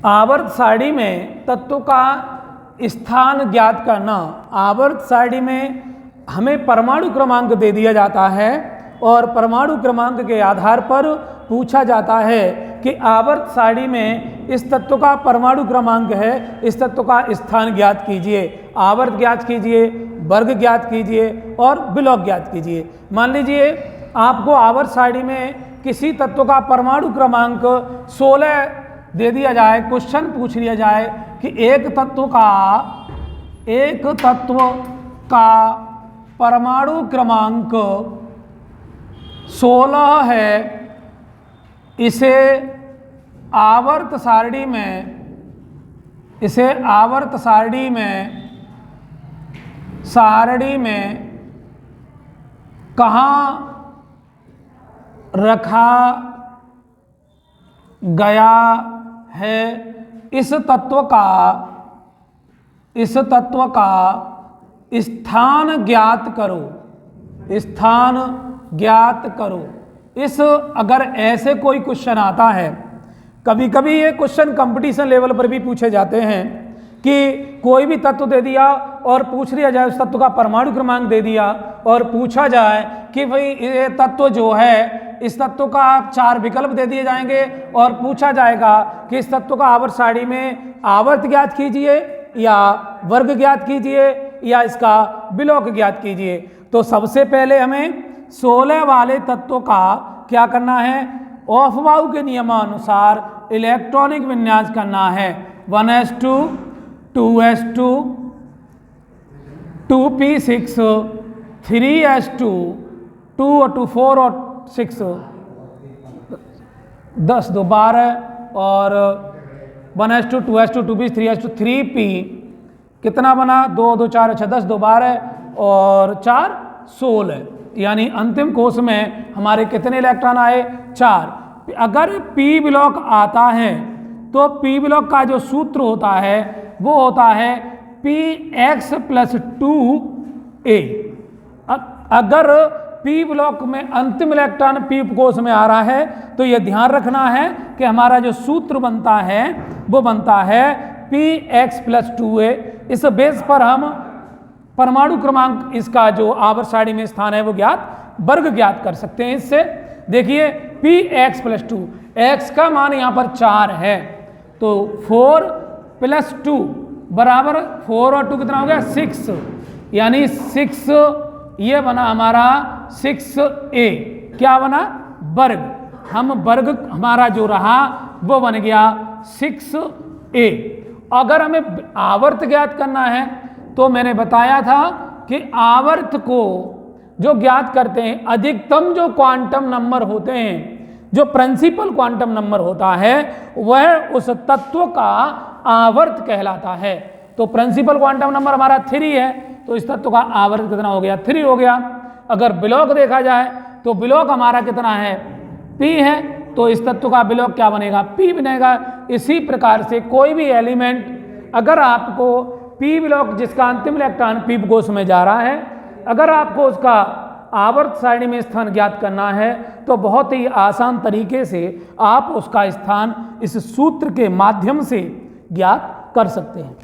आवर्त सारणी में तत्व का स्थान ज्ञात करना। आवर्त सारणी में हमें परमाणु क्रमांक दे दिया जाता है और परमाणु क्रमांक के आधार पर पूछा जाता है कि आवर्त सारणी में इस तत्व का परमाणु क्रमांक है, इस तत्व का स्थान ज्ञात कीजिए। आवर्त ज्ञात कीजिए, वर्ग ज्ञात कीजिए और बिलोक ज्ञात कीजिए। मान लीजिए आपको आवर्त सारणी में किसी तत्व का परमाणु क्रमांक 16 दे दिया जाए, क्वेश्चन पूछ लिया जाए कि एक तत्व का परमाणु क्रमांक 16 है, इसे आवर्त सारणी में कहाँ रखा गया है, इस तत्व का स्थान ज्ञात करो। अगर ऐसे कोई क्वेश्चन आता है, कभी कभी ये क्वेश्चन कंपटीशन लेवल पर भी पूछे जाते हैं कि कोई भी तत्व दे दिया और पूछ लिया जाए, उस तत्व का परमाणु क्रमांक दे दिया और पूछा जाए कि भाई ये तत्व जो है, इस तत्व का 4 विकल्प दे दिए जाएंगे और पूछा जाएगा कि इस तत्व का आवर्त सारणी में आवर्त ज्ञात कीजिए या वर्ग ज्ञात कीजिए या इसका बिलोक ज्ञात कीजिए। तो सबसे पहले हमें 16 वाले तत्व का क्या करना है, ऑफबाउ के नियमानुसार इलेक्ट्रॉनिक विन्यास करना है। 1s2 2s2 2p6 3s2 2 और 2 4 और 6 10 2 12 और 1s2 2s2 2p 3s2 3p कितना बना, 2 2 4 6 10 2 12 और 4 16, यानी अंतिम कोश में हमारे कितने इलेक्ट्रॉन आए, 4। अगर p ब्लॉक आता है तो p ब्लॉक का जो सूत्र होता है वो होता है px + 2a। अगर p ब्लॉक में अंतिम इलेक्ट्रॉन p कोश में आ रहा है तो ये ध्यान रखना है कि हमारा जो सूत्र बनता है वो बनता है px + 2a। इस बेस पर हम परमाणु क्रमांक इसका जो आवर्त सारणी में स्थान है वो वर्ग ज्ञात कर सकते हैं। इससे देखिए px + 2, x का मान यहाँ पर 4 है तो 4 + 2 बराबर 4 और 2 कितना हो गया, 6, यानी 6 ये बना हमारा 6a। क्या बना, वर्ग। हम वर्ग हमारा जो रहा वो बन गया 6a। अगर हमें आवर्त ज्ञात करना है तो मैंने बताया था कि आवर्त को जो ज्ञात करते हैं, अधिकतम जो क्वांटम नंबर होते हैं, जो प्रिंसिपल क्वांटम नंबर होता है वह उस तत्व का आवर्त कहलाता है। तो प्रिंसिपल क्वांटम नंबर हमारा 3 है तो इस तत्व का आवर्त कितना हो गया, 3 हो गया। अगर बिलोक देखा जाए तो बिलोक हमारा कितना है, p है, तो इस तत्व का बिलोक क्या बनेगा, p बनेगा। इसी प्रकार से कोई भी एलिमेंट, अगर आपको p ब्लॉक जिसका अंतिम इलेक्ट्रॉन p कोश में जा रहा है, अगर आपको उसका आवर्त सारणी में स्थान ज्ञात करना है तो बहुत ही आसान तरीके से आप उसका स्थान इस सूत्र के माध्यम से ज्ञात कर सकते हैं।